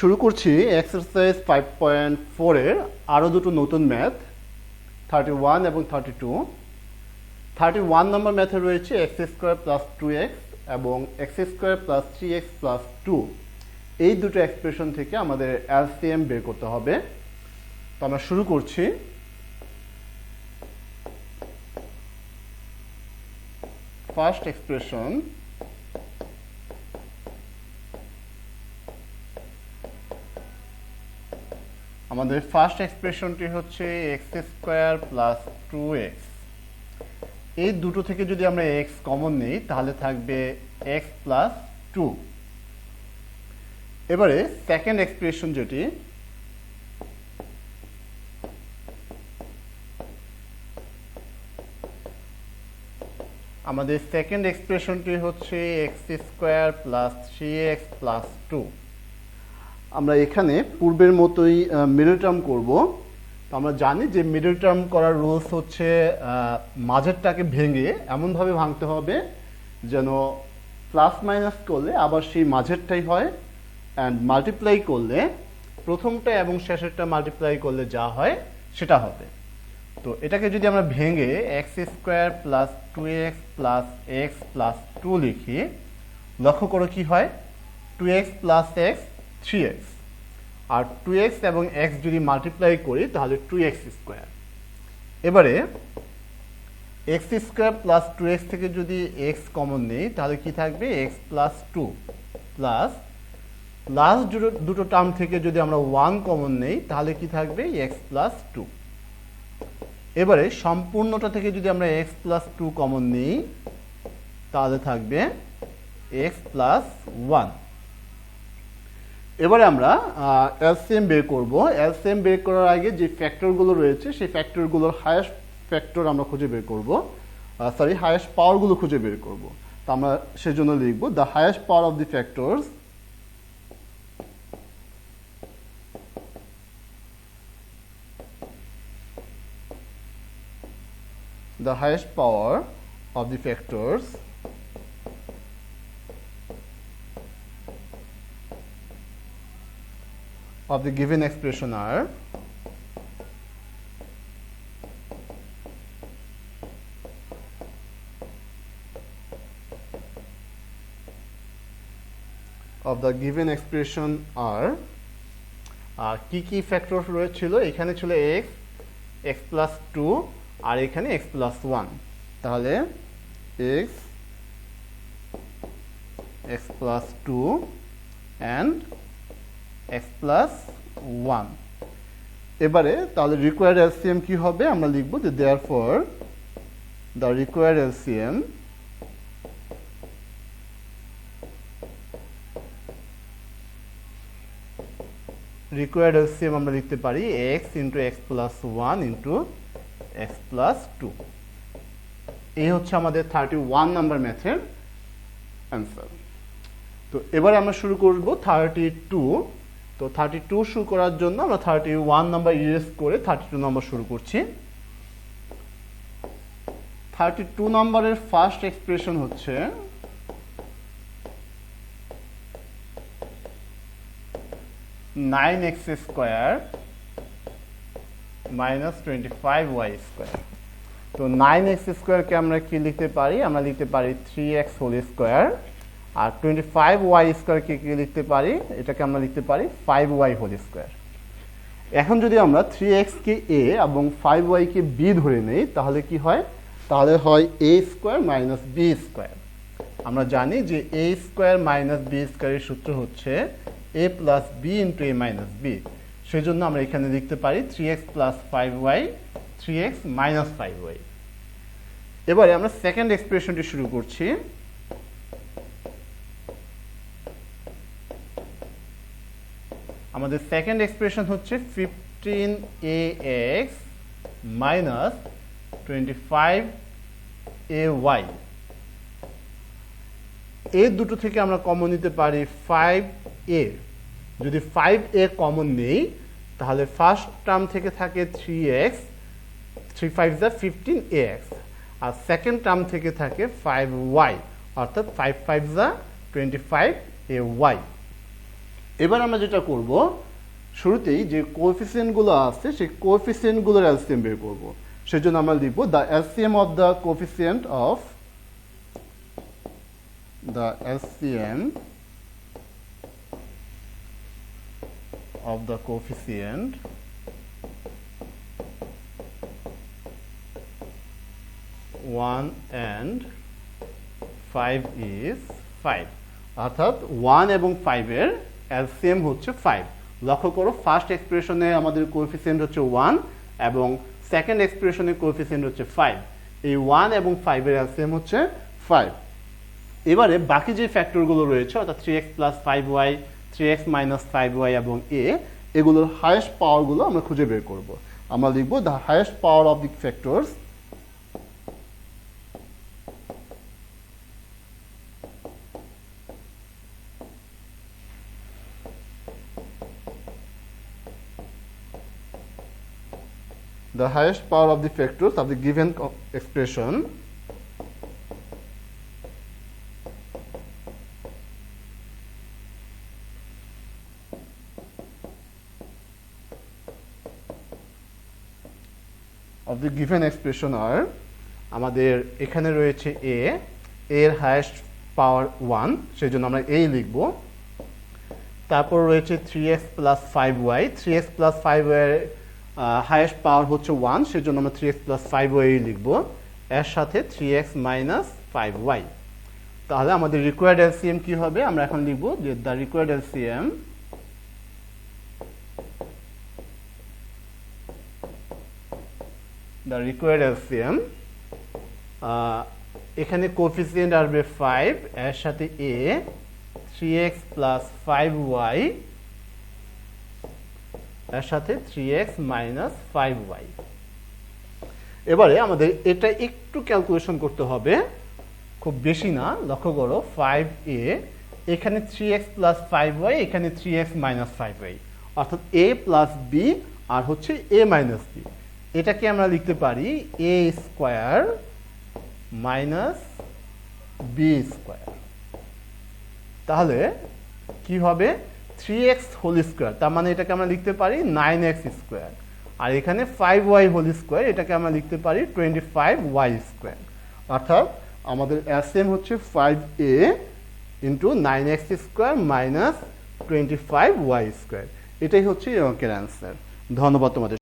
শুরু করছি এক্সারসাইজ 5.4 এর আরও দুটো নতুন ম্যাথ 31 এবং 32। 31 নম্বর ম্যাথে রয়েছে এক্স স্কোয়ার প্লাস 2x এবং x square plus 3x plus 2। এই দুটো এক্সপ্রেশন থেকে আমাদের এলসিএম বের করতে হবে। তো আমরা শুরু করছি। ফার্স্ট এক্সপ্রেশন, আমাদের ফার্স্ট এক্সপ্রেশনটি হচ্ছে এক্স স্কোয়ার প্লাস 2x। এই দুটো থেকে যদি আমরা x কমন নিই তাহলে থাকবে x প্লাস 2। এবারে সেকেন্ড এক্সপ্রেশন যেটি, আমাদের সেকেন্ড এক্সপ্রেশনটি হচ্ছে x square plus 3x plus 2। আমরা এখানে পূর্বের মতোই মিডল টার্ম করব। তো আমরা জানি যে মিডল টার্ম করার রুলস হচ্ছে মাঝেরটাকে ভেঙে এমনভাবে ভাঙতে হবে যেন প্লাস মাইনাস করলে আবার সেই মাঝেরটাই হয়, অ্যান্ড মাল্টিপ্লাই করলে প্রথমটা এবং শেষেরটা মাল্টিপ্লাই করলে যা হয় সেটা হবে। তো এটাকে যদি আমরা ভেঙে x square plus 2x plus x plus 2 লিখি, লক্ষ্য করো কি হয়, 2x প্লাস x 3x, আর 2x এবং x যদি মাল্টিপ্লাই করি তাহলে 2x স্কোয়ার। এবারে x স্কোয়ার প্লাস 2x থেকে যদি x কমন নেই তাহলে কি থাকবে, x প্লাস 2 প্লাস লাস্ট দুটো টার্ম থেকে যদি আমরা 1 কমন নেই তাহলে কি থাকবে, x প্লাস 2। এবারে সম্পূর্ণটা থেকে যদি আমরা x প্লাস 2 কমন নিই তাহলে থাকবে x প্লাস 1। এবারে আমরা এলসিএম বের করব। এলসিএম বের করার আগে যে ফ্যাক্টরগুলো রয়েছে সেই ফ্যাক্টরগুলোর হায়েস্ট ফ্যাক্টর আমরা খুঁজে বের করব, হায়েস্ট পাওয়ারগুলো খুঁজে বের করব। তো আমরা সেজন্য লিখব the highest power of the factors the highest power of the factors of the given expression are কি ফ্যাক্টর রয়েছিল, এখানে ছিল x প্লাস 2 আর এখানে x প্লাস 1। তাহলে x plus 2 and x plus 1। এবারে তাহলে রিকোয়ার্ড এলসিএম কি হবে, আমরা লিখব যে দেয়ারফর দ্য রিকোয়ার্ড এলসিএম আমরা লিখতে পারি x into x plus 1 into x plus 2। এই হচ্ছে আমাদের 31 নাম্বার ম্যাথের অ্যান্সার। তো এবারে আমরা শুরু করব 32। তো 32 শুরু করার জন্য আমরা 31 নাম্বার ইরেজ করে 32 নাম্বার শুরু করছি। 32 নাম্বারের ফার্স্ট এক্সপ্রেশন হচ্ছে (9x square minus 25y square. তো 9x স্কোয়ারকে আমরা কি লিখতে পারি, আমরা লিখতে পারি 3x হোল স্কোয়ার, আর 25y স্কোয়ারকে কি লিখতে পারি, এটাকে আমরা লিখতে পারি 5y হোল স্কোয়ার। এখন যদি আমরা 3x কে a এবং 5y কে b ধরে নেই তাহলে কি হয়, তাহলে হয় a square minus b square. আমরা জানি যে a স্কোয়ার মাইনাস b স্কোয়ারের সূত্র হচ্ছে a plus b into a minus b। সেই জন্য আমরা এখানে লিখতে পারি 3x plus 5y 3x minus 5y। এবারে আমরা সেকেন্ড এক্সপ্রেশনটি শুরু করছি। আমাদের সেকেন্ড এক্সপ্রেশন হচ্ছে 15ax মাইনাস 25ay। এই দুটো থেকে আমরা কমন নিতে পারি 5a। যদি 5a কমন নেই তাহলে ফার্স্ট টার্ম থেকে থাকে 3x, 3 5 যা 15ax, আর সেকেন্ড টার্ম থেকে থাকে 5y, অর্থাৎ 5 5 যা 25ay। এবার আমরা যেটা করব, শুরুতেই যে কোএফিসিয়েন্টগুলো আছে সেই কোএফিসিয়েন্টগুলোর এলসিএম বের করব। সেজন্য আমরা লিখব the LCM of the coefficient of the LCM of the coefficient one and 5 is 5, অর্থাৎ 1 এবং 5 এর এলসিএম হচ্ছে 5। লক্ষ্য করো ফার্স্ট এক্সপ্রেশনে আমাদের কোএফিসিয়েন্ট হচ্ছে 1 এবং সেকেন্ড এক্সপ্রেশনের কোএফিসিয়েন্ট হচ্ছে 5। এই 1 এবং 5 এর এলসিএম হচ্ছে 5। এবারে বাকি যে ফ্যাক্টরগুলো রয়েছে অর্থাৎ 3x plus 5y, 3x minus 5y এবং a, এগুলোর হাইয়েস্ট পাওয়ারগুলো আমরা খুঁজে বের করব। আমরা লিখব the highest power of the factors of the given expression are, আমাদের এখানে রয়েছে a, এর হাইয়েস্ট পাওয়ার 1, সেই জন্য আমরা a লিখব। তারপর রয়েছে 3x plus 5y, 3x plus 5y এর হাইয়েস্ট পাওয়ার হচ্ছে 1, সেই জন্য আমরা 3x প্লাস 5y লিখব, এর সাথে 3x মাইনাস 5y। তাহলে আমাদের রিকোয়ার্ড এলসিএম কি হবে? আমরা এখন লিখব যে দ্য রিকোয়ার্ড এলসিএম এখানে কোএফিসিয়েন্ট আসবে 5, এর সাথে a, 3x প্লাস 5y, এর সাথে 3x মাইনাস 5y। এবারে আমাদের এটা একটু ক্যালকুলেশন করতে হবে, খুব বেশি না। লক্ষ্য করো 5a, এখানে 3x প্লাস 5y, এখানে 3x মাইনাস 5y, অর্থাৎ a প্লাস b আর হচ্ছে a মাইনাস b। এটাকে আমরা লিখতে পারি a square minus b square. তাহলে কি হবে? 3x হোল স্কোয়ার, তার মানে এটাকে আমরা লিখতে পারি 9x স্কোয়ার। আর এখানে 5y হোল স্কোয়ার, এটাকে আমরা লিখতে পারি 25y স্কোয়ার। অর্থাৎ আমাদের এলসিএম হচ্ছে 5a into 9x square minus 25y square. এটাই হচ্ছে এই অঙ্কের অ্যান্সার। ধন্যবাদ তোমাদের।